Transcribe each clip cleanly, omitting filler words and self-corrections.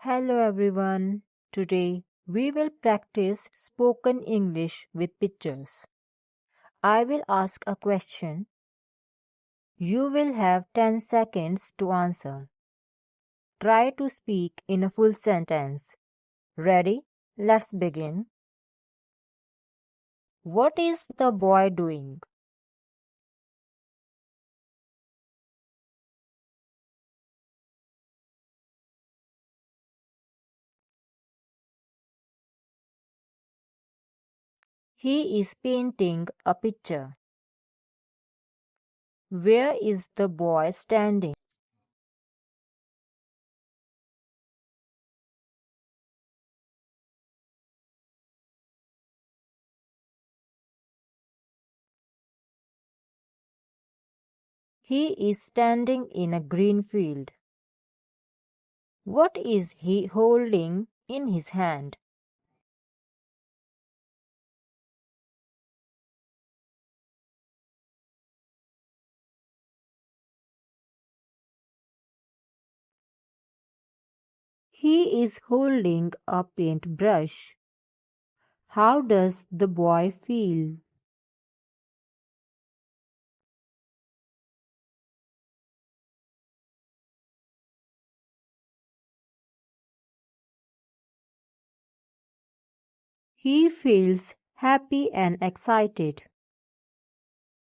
Hello everyone. Today we will practice spoken English with pictures. I will ask a question. You will have 10 seconds to answer. Try to speak in a full sentence. Ready? Let's begin. What is the boy doing? He is painting a picture. Where is the boy standing? He is standing in a green field. What is he holding in his hand? He is holding a paintbrush. How does the boy feel? He feels happy and excited.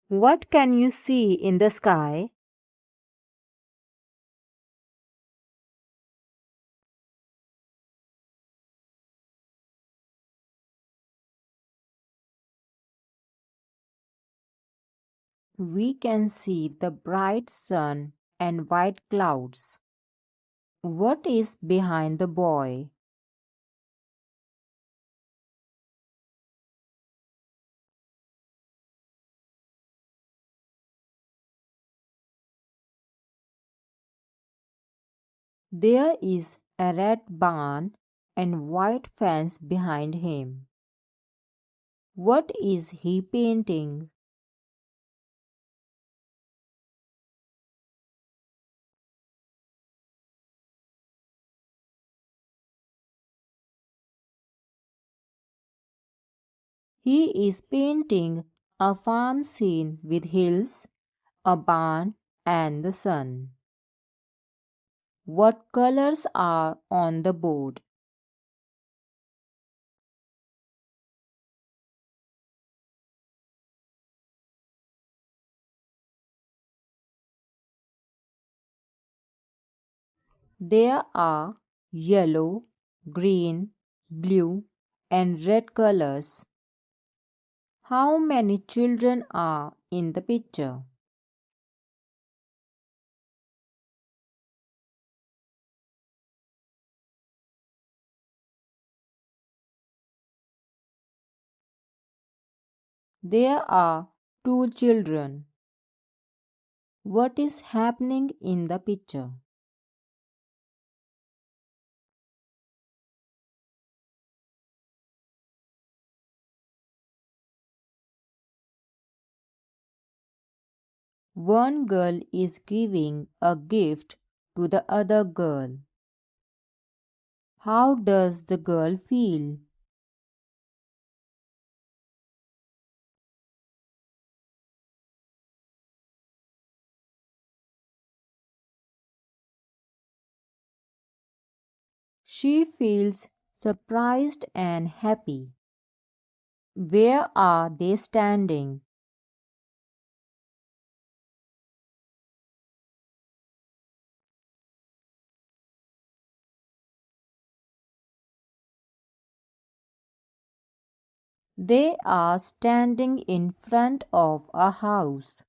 What can you see in the sky? We can see the bright sun and white clouds. What is behind the boy? There is a red barn and white fence behind him. What is he painting? He is painting a farm scene with hills, a barn, and the sun. What colors are on the board? There are yellow, green, blue, and red colors. How many children are in the picture? There are two children. What is happening in the picture? One girl is giving a gift to the other girl. How does the girl feel? She feels surprised and happy. Where are they standing? They are standing in front of a house.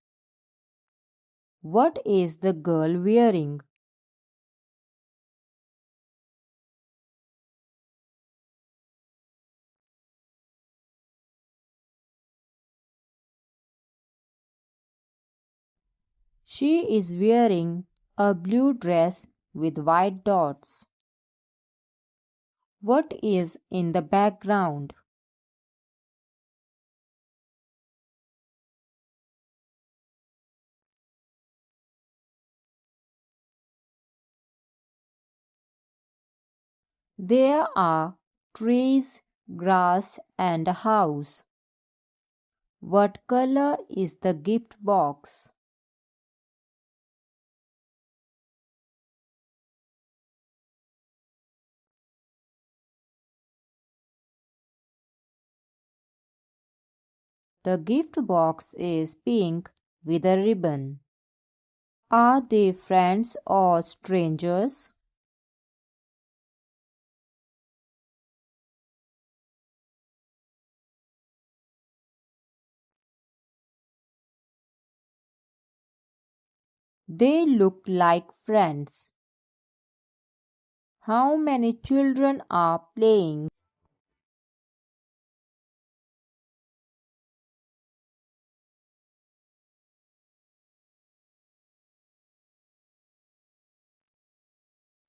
What is the girl wearing? She is wearing a blue dress with white dots. What is in the background? There are trees, grass, and a house. What color is the gift box? The gift box is pink with a ribbon. Are they friends or strangers? They look like friends. How many children are playing?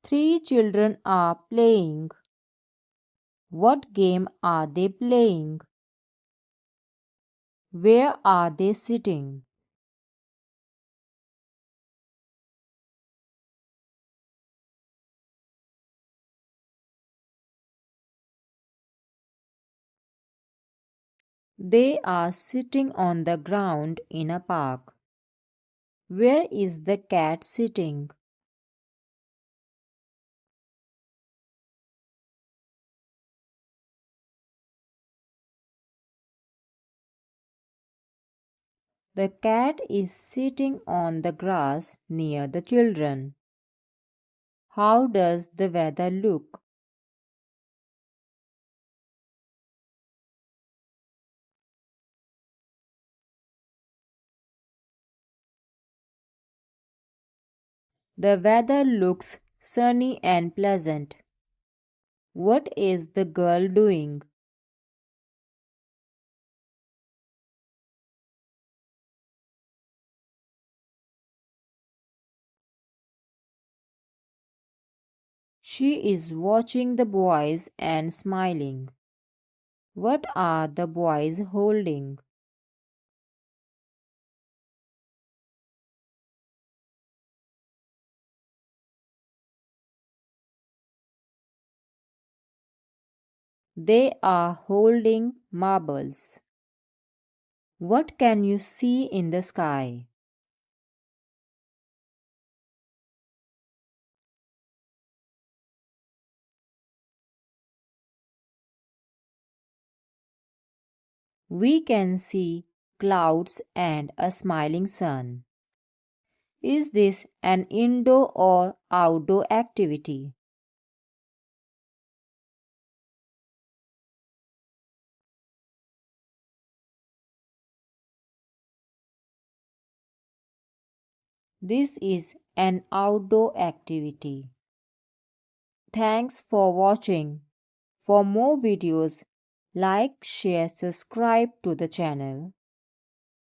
Three children are playing. What game are they playing? Where are they sitting? They are sitting on the ground in a park. Where is the cat sitting? The cat is sitting on the grass near the children. How does the weather look? The weather looks sunny and pleasant. What is the girl doing? She is watching the boys and smiling. What are the boys holding? They are holding marbles. What can you see in the sky? We can see clouds and a smiling sun. Is this an indoor or outdoor activity? This is an outdoor activity. Thanks for watching. For more videos, like, share, subscribe to the channel.